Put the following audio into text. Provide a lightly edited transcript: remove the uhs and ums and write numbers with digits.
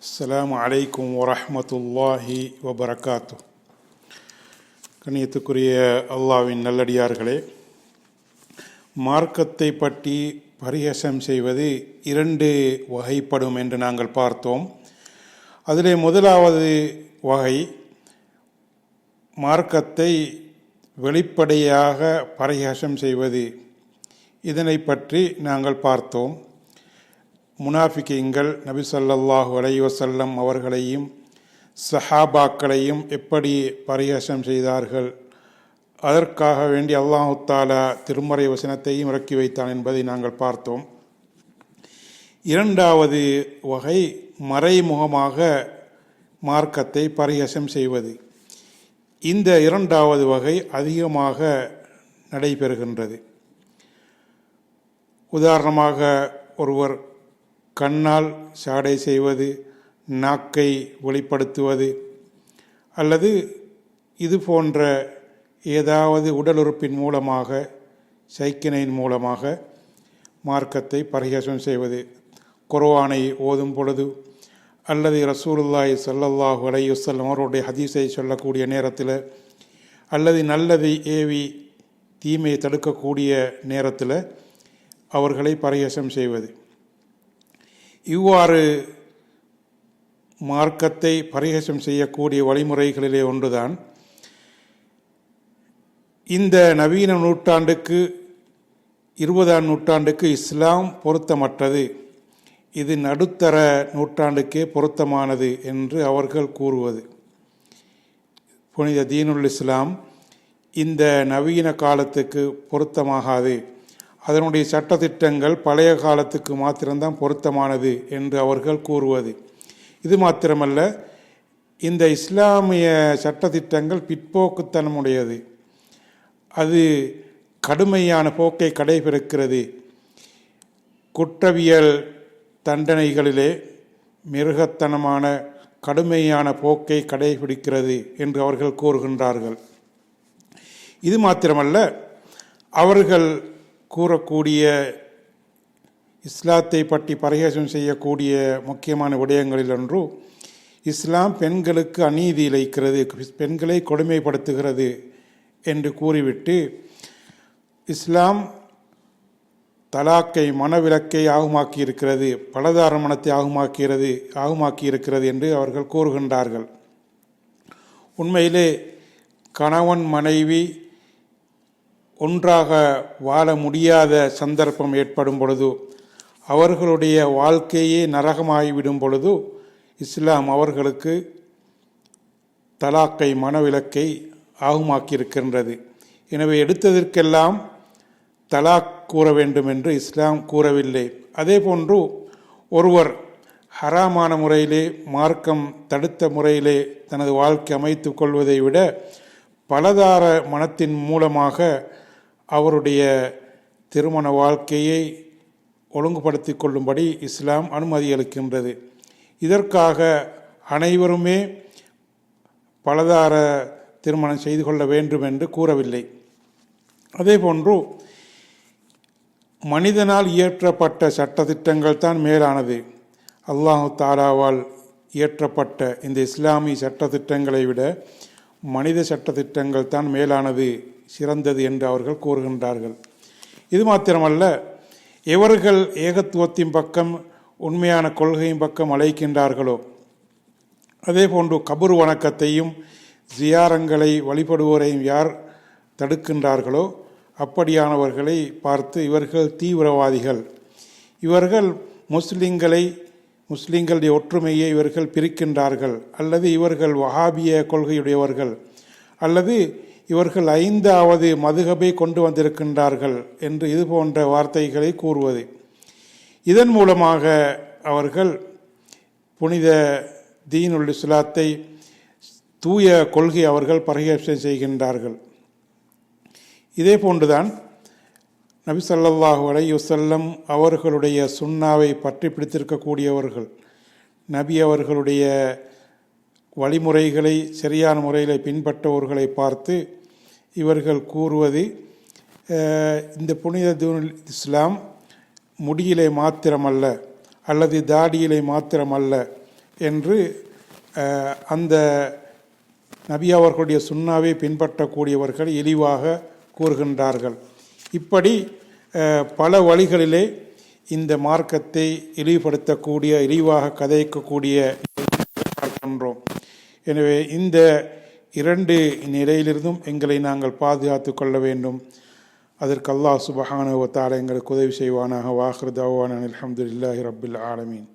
அஸ்ஸலாமு அலைக்கும் வரஹ்மத்துல்லாஹி வபரகாத்து. கண்ணியத்துக்குரிய அல்லாஹ்வின் நல்லடியார்களே, மார்க்கத்தை பற்றி பரிஹசம் செய்வது இரண்டு வகைப்படும் என்று நாங்கள் பார்த்தோம். அதிலே முதலாவது வகை மார்க்கத்தை வெளிப்படையாக பரிஹசம் செய்வது. இதனை பற்றி நாங்கள் பார்த்தோம். முனாஃபிகீன்கள் நபி ஸல்லல்லாஹு அலைஹி வஸல்லம் அவர்களையும் சஹாபாக்களையும் எப்படி பரிஹசம் செய்தார்கள், அதற்காக வேண்டி அல்லாஹு தஆலா திருமறை வசனத்தையும் இறக்கி வைத்தான் என்பதை நாங்கள் பார்த்தோம். இரண்டாவது வகை மறைமுகமாக மார்க்கத்தை பரிஹசம் செய்வது. இந்த இரண்டாவது வகை அதிகமாக நடைபெறுகின்றது. உதாரணமாக, ஒருவர் கண்ணால் சாடை செய்வது, நாக்கை வெளிப்படுத்துவது, அல்லது இது போன்ற ஏதாவது உடல் உறுப்பின் மூலமாக, சைக்கினையின் மூலமாக மார்க்கத்தை பரிஹசம் செய்வது. குர்ஆனை ஓதும் பொழுது அல்லது ரசூலுல்லாஹி ஸல்லல்லாஹு அலைஹி வஸல்லம் அவருடைய ஹதீஸை சொல்லக்கூடிய நேரத்தில், அல்லது நல்லதை ஏவி தீமையை தடுக்கக்கூடிய நேரத்தில் அவர்களை பரிஹசம் செய்வது. இவ்வாறு மார்க்கத்தை பரிஹசம் செய்யக்கூடிய வழிமுறைகளிலே ஒன்றுதான் இந்த நவீன நூற்றாண்டுக்கு, 20ஆம் நூற்றாண்டுக்கு இஸ்லாம் பொருத்தமற்றது, இது நடுத்தர நூற்றாண்டுக்கே பொருத்தமானது என்று அவர்கள் கூறுவது. புனித தீனுல் இஸ்லாம் இந்த நவீன காலத்துக்கு பொருத்தமாகாது, அதனுடைய சட்டத்திட்டங்கள் பழைய காலத்துக்கு மாத்திரம்தான் பொருத்தமானது என்று அவர்கள் கூறுவது. இது மாத்திரமல்ல, இந்த இஸ்லாமிய சட்டத்திட்டங்கள் பிற்போக்குத்தனமுடையது, அது கடுமையான போக்கை கடைபிடிக்கிறது, குற்றவியல் தண்டனைகளிலே மிருகத்தனமான கடுமையான போக்கை கடைபிடிக்கிறது என்று அவர்கள் கூறுகின்றார்கள். இது மாத்திரமல்ல, அவர்கள் கூறக்கூடிய இஸ்லாத்தை பற்றி பரிஹசம் செய்யக்கூடிய முக்கியமான விடயங்களில் ஒன்று, இஸ்லாம் பெண்களுக்கு அநீதி இழைக்கிறது, பெண்களை கொடுமைப்படுத்துகிறது என்று கூறிவிட்டு, இஸ்லாம் தலாக்கை மனவிலக்கை ஆகுமாக்கியிருக்கிறது, பலதார மனத்தை ஆகுமாக்கியிருக்கிறது என்று அவர்கள் கூறுகின்றார்கள். உண்மையிலே கணவன் மனைவி ஒன்றாக வாழ முடியாத சந்தர்ப்பம் ஏற்படும் பொழுது, அவர்களுடைய வாழ்க்கையே நரகமாகிவிடும் பொழுது, இஸ்லாம் அவர்களுக்கு தலாக்கை மனவிலக்கை ஆகுமாக்கியிருக்கின்றது. எனவே எடுத்ததற்கெல்லாம் தலாக் கூற வேண்டும் என்று இஸ்லாம் கூறவில்லை. அதே போன்று ஒருவர் ஹராமான முறையிலே, மார்க்கம் தடுத்த முறையிலே தனது வாழ்க்கை அமைத்து கொள்வதை விட பலதார மனத்தின் மூலமாக அவருடைய திருமண வாழ்க்கையை ஒழுங்குபடுத்தி கொள்ளும்படி இஸ்லாம் அனுமதி அளிக்கின்றது. இதற்காக அனைவருமே பலதார திருமணம் செய்து கொள்ள வேண்டும் என்று கூறவில்லை. அதே போன்று மனிதனால் இயற்றப்பட்ட சட்டத்திட்டங்கள் தான் மேலானது. அல்லாஹு தஆலாவால் இயற்றப்பட்ட இந்த இஸ்லாமிய சட்டத்திட்டங்களை விட மனித சட்டத்திட்டங்கள் தான் மேலானது, சிறந்தது என்று அவர்கள் கூறுகின்றார்கள். இது மாத்திரமல்ல, எவர்கள் ஏகத்துவத்தின் பக்கம், உண்மையான கொள்கையின் பக்கம் அழைக்கின்றார்களோ, அதே போன்று கபர் வணக்கத்தையும் ஜியாரங்களை வழிபடுவோரையும் யார் தடுக்கின்றார்களோ அப்படியானவர்களை பார்த்து இவர்கள் தீவிரவாதிகள், இவர்கள் முஸ்லிம்களுடைய ஒற்றுமையை இவர்கள் பிரிக்கின்றார்கள், அல்லது இவர்கள் வஹாபிய கொள்கையுடையவர்கள், அல்லது இவர்கள் 5வது மதுஹபை கொண்டு வந்திருக்கின்றார்கள் என்று இது போன்ற வார்த்தைகளை கூறுவது. இதன் மூலமாக அவர்கள் புனித தீனுல் இஸ்லாத்தை, தூய கொள்கை அவர்கள் பரிஹசம் செய்கின்றார்கள். இதே போன்றுதான் நபி ஸல்லல்லாஹு அலைஹி வஸல்லம் அவர்களுடைய சுன்னாவை பற்றி பிடித்திருக்கக்கூடியவர்கள், நபி அவர்களுடைய வழிமுறைகளை சரியான முறையில் பின்பற்றவர்களை பார்த்து இவர்கள் கூறுவது, இந்த புனித தீனுல் இஸ்லாம் முடியிலே மாத்திரமல்ல, அல்லது தாடியிலே மாத்திரமல்ல, என்று அந்த நபி அவர்களுடைய சுன்னாவை பின்பற்றக்கூடியவர்கள் இழிவாக கூறுகின்றார்கள். இப்படி பல வழிகளிலே இந்த மார்க்கத்தை இழிவுபடுத்தக்கூடிய, இழிவாக கதைக்கக்கூடிய பார்க்கின்றோம். எனவே இந்த இரண்டு நிலையிலிருந்தும் எங்களை நாங்கள் பாதுகாத்து கொள்ள வேண்டும். அதற்கு அல்லாஹ் சுப்ஹானஹு வ தஆலா எங்களுக்கு உதவி செய்வானாக. வாஹிரு தஅவானா அல்ஹம்துலில்லாஹி ரப்பில் ஆலமீன்.